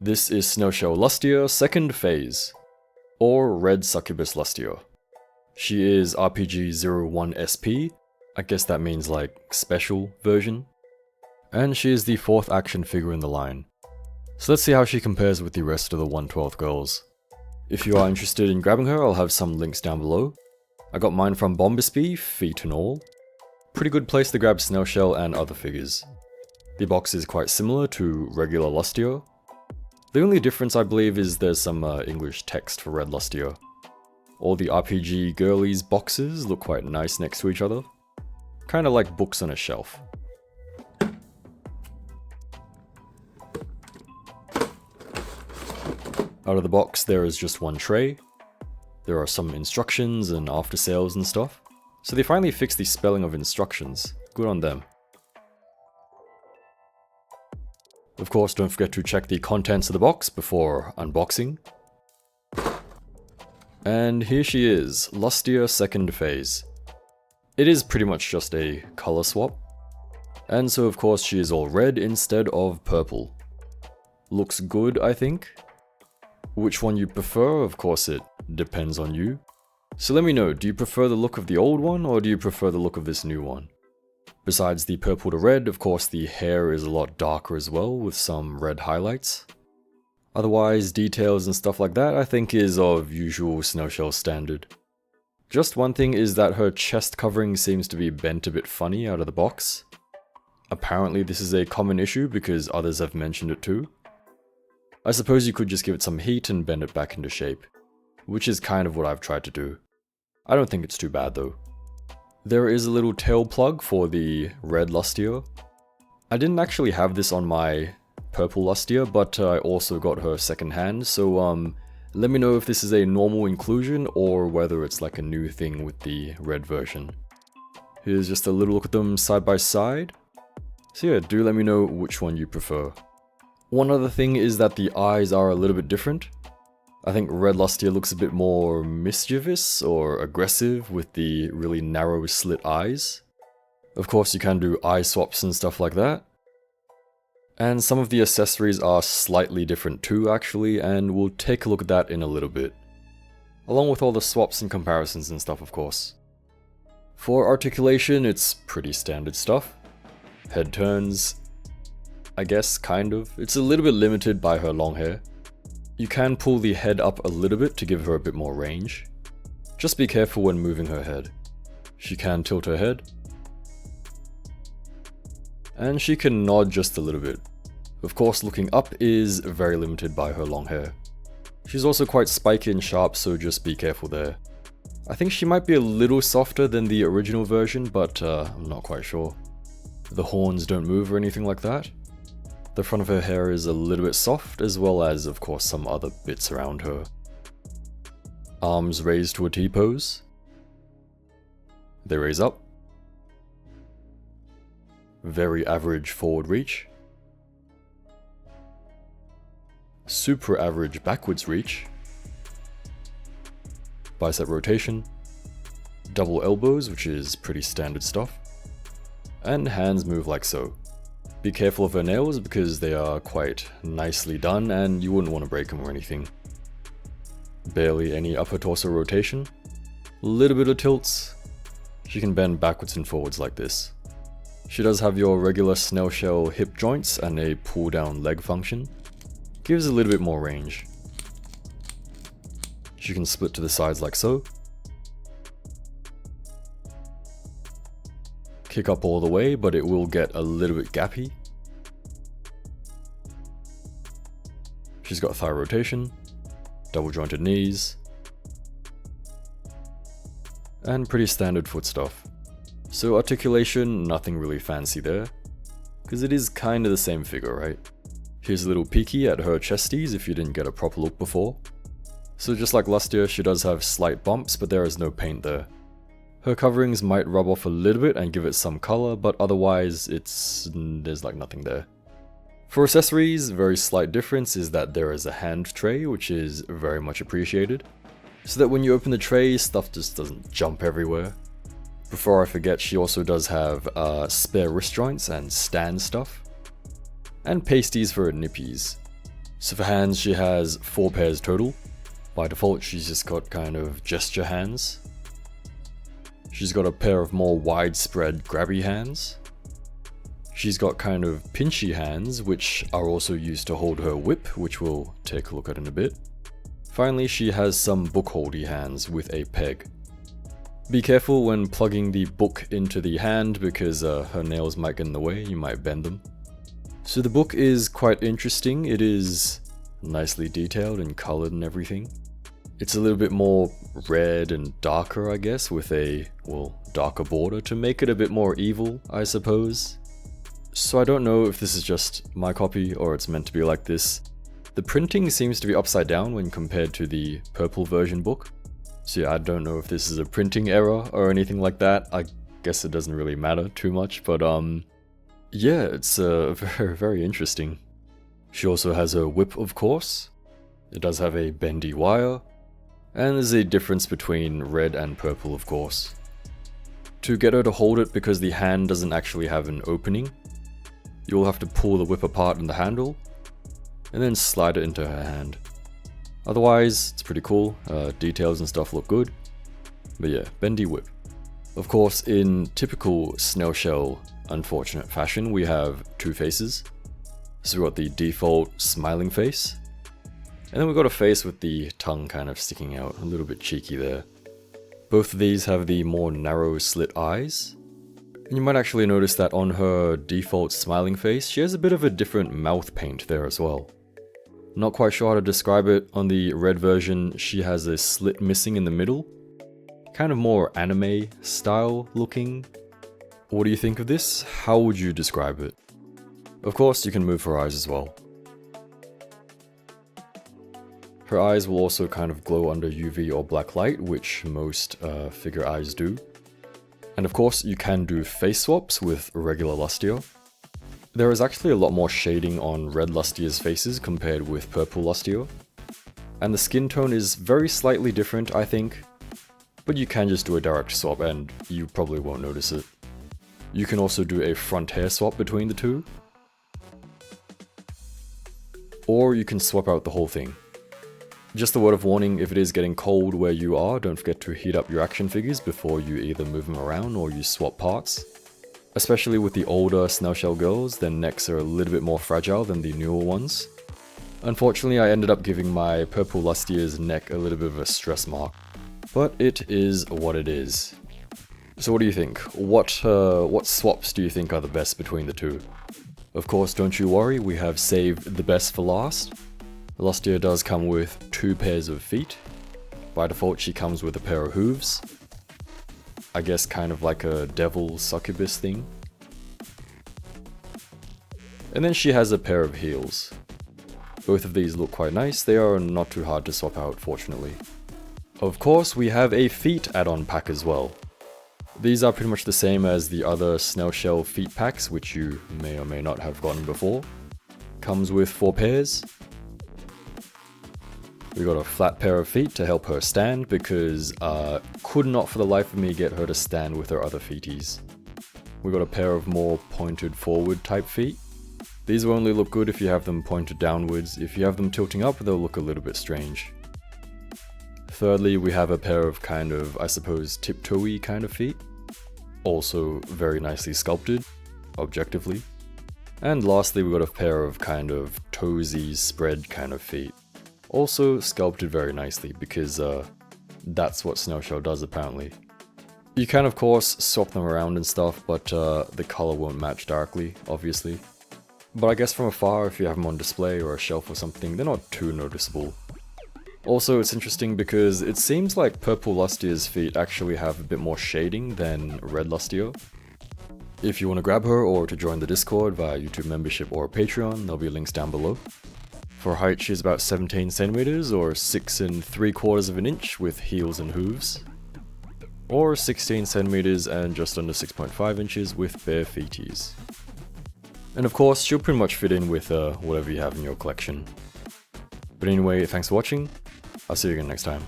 This is Snail Shell Lustia second phase, or Red Succubus Lustia. She is RPG-01SP, I guess that means like special version, and she is the 4th action figure in the line. So let's see how she compares with the rest of the 1/12 girls. If you are interested in grabbing her, I'll have some links down below. I got mine from Bombasby, feet and all. Pretty good place to grab Snail Shell and other figures. The box is quite similar to regular Lustia. The only difference I believe is there's some English text for Red Lustia. All the RPG girlies boxes look quite nice next to each other. Kinda like books on a shelf. Out of the box there is just one tray. There are some instructions and after sales and stuff. So they finally fixed the spelling of instructions. Good on them. Of course, don't forget to check the contents of the box before unboxing. And here she is, Lustia second phase. It is pretty much just a color swap. And so of course she is all red instead of purple. Looks good, I think. Which one you prefer, of course it depends on you. So let me know, do you prefer the look of the old one or do you prefer the look of this new one? Besides the purple to red, of course the hair is a lot darker as well with some red highlights. Otherwise, details and stuff like that I think is of usual Snail Shell standard. Just one thing is that her chest covering seems to be bent a bit funny out of the box. Apparently this is a common issue because others have mentioned it too. I suppose you could just give it some heat and bend it back into shape, which is kind of what I've tried to do. I don't think it's too bad though. There is a little tail plug for the red Lustia. I didn't actually have this on my purple Lustia, but I also got her second hand, so let me know if this is a normal inclusion or whether it's like a new thing with the red version. Here's just a little look at them side by side. So yeah, do let me know which one you prefer. One other thing is that the eyes are a little bit different. I think Red Lustia looks a bit more mischievous or aggressive with the really narrow slit eyes. Of course you can do eye swaps and stuff like that. And some of the accessories are slightly different too actually, and we'll take a look at that in a little bit. Along with all the swaps and comparisons and stuff of course. For articulation it's pretty standard stuff. Head turns, I guess, kind of. It's a little bit limited by her long hair. You can pull the head up a little bit to give her a bit more range. Just be careful when moving her head. She can tilt her head. And she can nod just a little bit. Of course, looking up is very limited by her long hair. She's also quite spiky and sharp, so just be careful there. I think she might be a little softer than the original version, but I'm not quite sure. The horns don't move or anything like that. The front of her hair is a little bit soft, as well as, of course, some other bits around her. Arms raised to a T-pose. They raise up. Very average forward reach. Super average backwards reach. Bicep rotation. Double elbows, which is pretty standard stuff. And hands move like so. Be careful of her nails because they are quite nicely done and you wouldn't want to break them or anything. Barely any upper torso rotation. Little bit of tilts. She can bend backwards and forwards like this. She does have your regular snail shell hip joints and a pull down leg function. Gives a little bit more range. She can split to the sides like so. Kick up all the way, but it will get a little bit gappy. She's got thigh rotation, double jointed knees, and pretty standard foot stuff. So articulation, nothing really fancy there, because it is kinda the same figure, right? Here's a little peeky at her chesties if you didn't get a proper look before. So just like Lustia, she does have slight bumps, but there is no paint there. Her coverings might rub off a little bit and give it some color, but otherwise there's like nothing there. For accessories, very slight difference is that there is a hand tray, which is very much appreciated. So that when you open the tray, stuff just doesn't jump everywhere. Before I forget, she also does have spare wrist joints and stand stuff. And pasties for her nippies. So for hands, she has 4 pairs total. By default, she's just got kind of gesture hands. She's got a pair of more widespread grabby hands. She's got kind of pinchy hands, which are also used to hold her whip, which we'll take a look at in a bit. Finally, she has some book holdy hands with a peg. Be careful when plugging the book into the hand because her nails might get in the way, you might bend them. So the book is quite interesting. It is nicely detailed and colored and everything. It's a little bit more red and darker, I guess, with a, well, darker border to make it a bit more evil, I suppose. So I don't know if this is just my copy or it's meant to be like this. The printing seems to be upside down when compared to the purple version book. So yeah, I don't know if this is a printing error or anything like that. I guess it doesn't really matter too much, but yeah, it's very, very interesting. She also has a whip, of course. It does have a bendy wire. And there's a difference between red and purple, of course. To get her to hold it, because the hand doesn't actually have an opening, you'll have to pull the whip apart in the handle, and then slide it into her hand. Otherwise, it's pretty cool, details and stuff look good, but yeah, bendy whip. Of course, in typical Snail Shell unfortunate fashion, we have 2 faces. So we've got the default smiling face, and then we've got a face with the tongue kind of sticking out, a little bit cheeky there. Both of these have the more narrow slit eyes, and you might actually notice that on her default smiling face, she has a bit of a different mouth paint there as well. Not quite sure how to describe it. On the red version, she has a slit missing in the middle, kind of more anime style looking. What do you think of this? How would you describe it? Of course, you can move her eyes as well. Her eyes will also kind of glow under UV or black light, which most figure eyes do. And of course, you can do face swaps with regular Lustia. There is actually a lot more shading on red Lustia's faces compared with purple Lustia. And the skin tone is very slightly different, I think. But you can just do a direct swap and you probably won't notice it. You can also do a front hair swap between the two. Or you can swap out the whole thing. Just a word of warning, if it is getting cold where you are, don't forget to heat up your action figures before you either move them around or you swap parts. Especially with the older Snail Shell girls, their necks are a little bit more fragile than the newer ones. Unfortunately, I ended up giving my purple Lustia's neck a little bit of a stress mark. But it is what it is. So what do you think? What swaps do you think are the best between the two? Of course, don't you worry, we have saved the best for last. Lustia does come with 2 pairs of feet. By default, she comes with a pair of hooves. I guess kind of like a devil succubus thing. And then she has a pair of heels. Both of these look quite nice, they are not too hard to swap out, fortunately. Of course, we have a feet add-on pack as well. These are pretty much the same as the other Snail Shell feet packs, which you may or may not have gotten before. Comes with 4 pairs. We got a flat pair of feet to help her stand because could not for the life of me get her to stand with her other feeties. We got a pair of more pointed forward type feet. These will only look good if you have them pointed downwards. If you have them tilting up, they'll look a little bit strange. Thirdly, we have a pair of kind of, I suppose, tiptoey kind of feet. Also very nicely sculpted, objectively. And lastly, we got a pair of kind of toesy spread kind of feet. Also sculpted very nicely because that's what Snail Shell does apparently. You can of course swap them around and stuff, but the color won't match directly, obviously. But I guess from afar, if you have them on display or a shelf or something, they're not too noticeable. Also, it's interesting because it seems like purple Lustia's feet actually have a bit more shading than red Lustia. If you want to grab her or to join the Discord via YouTube membership or Patreon, there'll be links down below. For height, she's about 17 centimeters or 6 3/4 of an inch with heels and hooves. Or 16 centimeters and just under 6.5 inches with bare feeties. And of course, she'll pretty much fit in with whatever you have in your collection. But anyway, thanks for watching. I'll see you again next time.